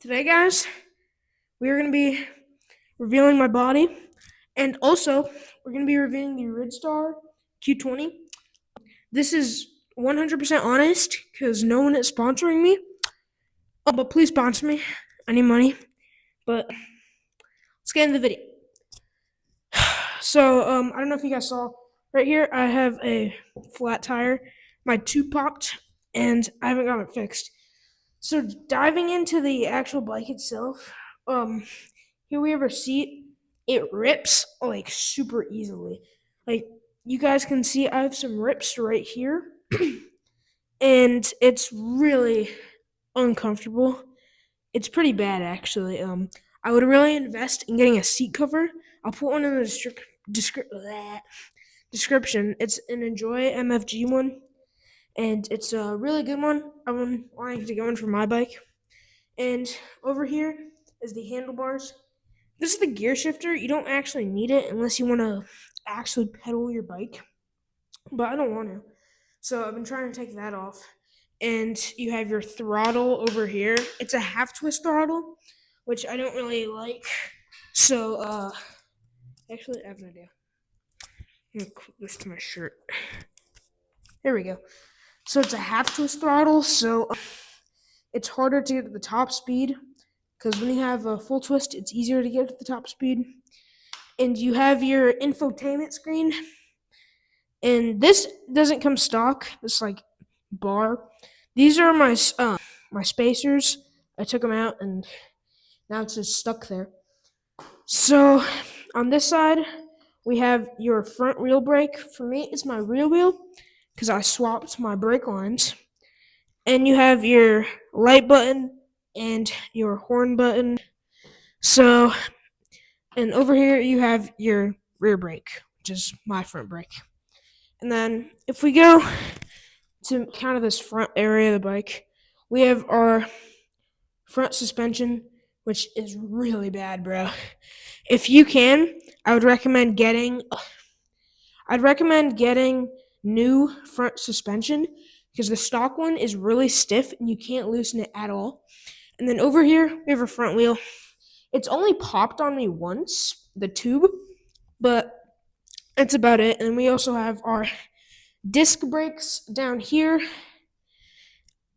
Today, guys, we are going to be revealing my body, and also we're going to be reviewing the Ridstar Q20. This is 100% honest because no one is sponsoring me. Oh, but please sponsor me. I need money. But let's get into the video. So, I don't know if you guys saw right here. I have a flat tire. My tube popped, and I haven't got it fixed. So, diving into the actual bike itself, here we have our seat. It rips like super easily. Like you guys can see, I have some rips right here, and it's really uncomfortable. It's pretty bad actually. I would really invest in getting a seat cover. I'll put one in the description. It's an Enjoy MFG one, and it's a really good one. I've been wanting to get one for my bike. And over here is the handlebars. This is the gear shifter. You don't actually need it unless you want to actually pedal your bike, but I don't want to. So I've been trying to take that off. And you have your throttle over here. It's a half twist throttle, which I don't really like. So, actually, I have an idea. I'm going to clip this to my shirt. There we go. So it's a half twist throttle, so it's harder to get to the top speed because when you have a full twist, it's easier to get to the top speed. And you have your infotainment screen. And this doesn't come stock. This like bar. These are my spacers. I took them out, and now it's just stuck there. So on this side, we have your front wheel brake. For me, it's my rear wheel because I swapped my brake lines. And you have your light button and your horn button. So, and over here you have your rear brake, which is my front brake. And then if we go to kind of this front area of the bike, we have our front suspension, which is really bad, bro. If you can, I'd recommend getting new front suspension because the stock one is really stiff and you can't loosen it at all. And then over here, we have a front wheel. It's only popped on me once, the tube, but that's about it. And we also have our disc brakes down here.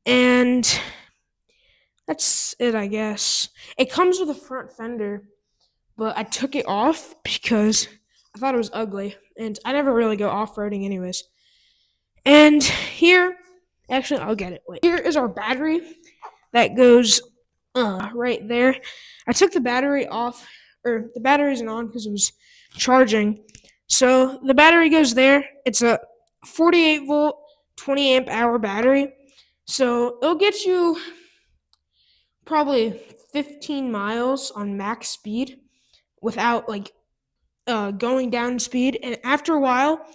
And that's it, I guess. It comes with a front fender, but I took it off because I thought it was ugly. And I never really go off-roading anyways. And here, actually, I'll get it. Wait. Here is our battery that goes right there. I took the battery off, or the battery isn't on because it was charging. So the battery goes there. It's a 48 volt, 20 amp hour battery. So it'll get you probably 15 miles on max speed without like going down in speed. And after a while,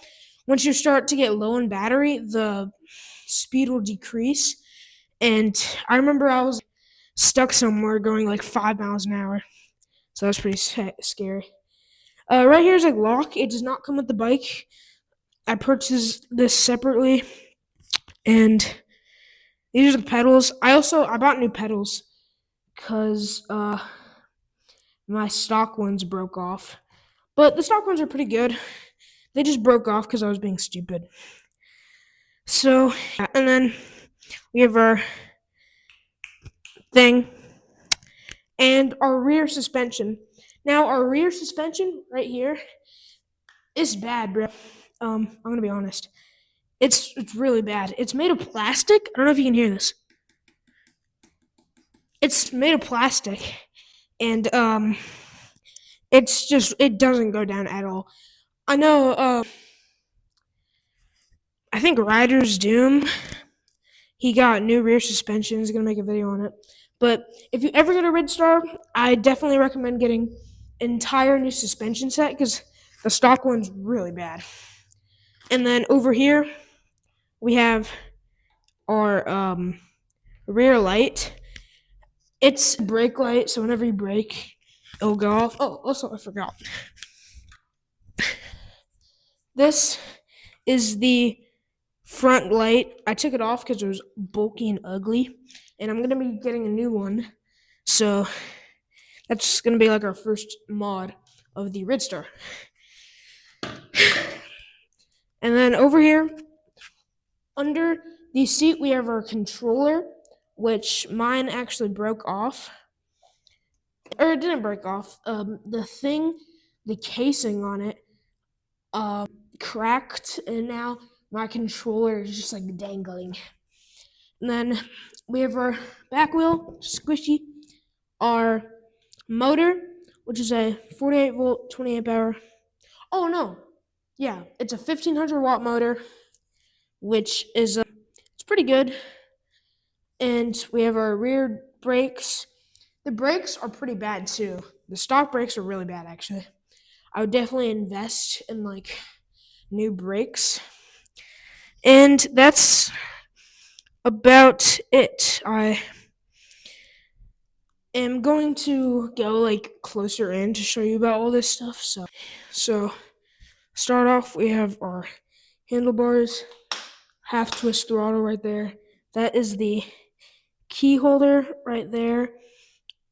once you start to get low in battery, the speed will decrease. And I remember I was stuck somewhere going like 5 miles an hour. So that's pretty scary. Right here is a lock. It does not come with the bike. I purchased this separately. And these are the pedals. I bought new pedals because my stock ones broke off. But the stock ones are pretty good. They just broke off because I was being stupid. So, and then we have our thing and our rear suspension. Now, our rear suspension right here is bad, bro. I'm gonna be honest. It's really bad. It's made of plastic. I don't know if you can hear this. It's made of plastic, and it doesn't go down at all. I know. I think Riders Doom. He got new rear suspension. He's gonna make a video on it. But if you ever get a Ridstar, I definitely recommend getting an entire new suspension set because the stock one's really bad. And then over here, we have our rear light. It's brake light, so whenever you brake, it'll go off. Oh, also, I forgot. This is the front light. I took it off because it was bulky and ugly, and I'm going to be getting a new one. So that's gonna be like our first mod of the Ridstar. And then over here, under the seat, we have our controller, which mine actually broke off. Or it didn't break off. The casing on it, cracked, and now my controller is just like dangling. And then we have our back wheel, squishy, our motor, which is a 48 volt, 28 hour. Oh no, yeah, it's a 1500 watt motor, which is it's pretty good. And we have our rear brakes. The brakes are pretty bad too. The stock brakes are really bad actually. I would definitely invest in like new brakes. And that's about it. I am going to go like closer in to show you about all this stuff. So start off, we have our handlebars, half twist throttle right there. That is the key holder right there.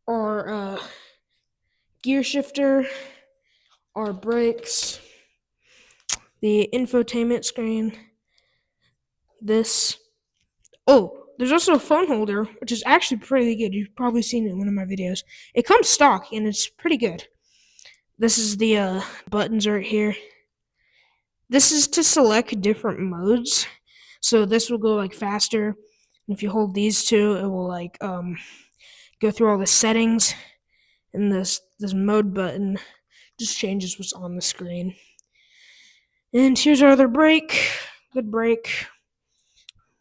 Our gear shifter, our brakes, the infotainment screen, this. Oh, there's also a phone holder, which is actually pretty good. You've probably seen it in one of my videos. It comes stock, and it's pretty good. This is the buttons right here. This is to select different modes. So this will go like faster. And if you hold these two, it will like go through all the settings. And this mode button just changes what's on the screen. And here's our other brake. Good brake.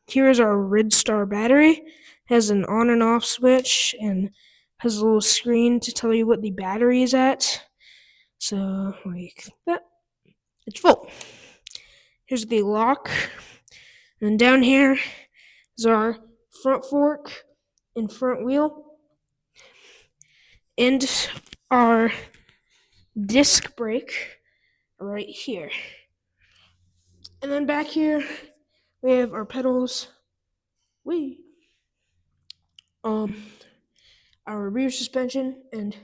Here is our Ridstar battery. It has an on and off switch and has a little screen to tell you what the battery is at. So like that, it's full. Here's the lock. And down here is our front fork and front wheel. And our disc brake right here. And then back here we have our pedals. Our rear suspension, and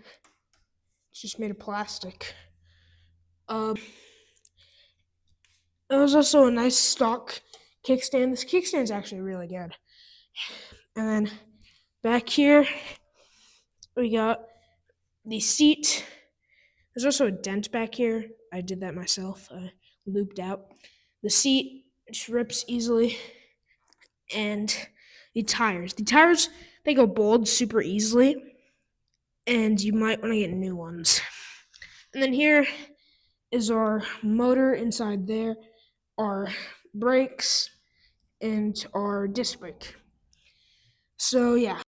it's just made of plastic. There was also a nice stock kickstand. This kickstand's actually really good. And then back here, we got the seat. There's also a dent back here. I did that myself. I looped out. The seat just rips easily. And the tires. The tires, they go bald super easily. And you might want to get new ones. And then here is our motor inside there, our brakes, and our disc brake. So yeah.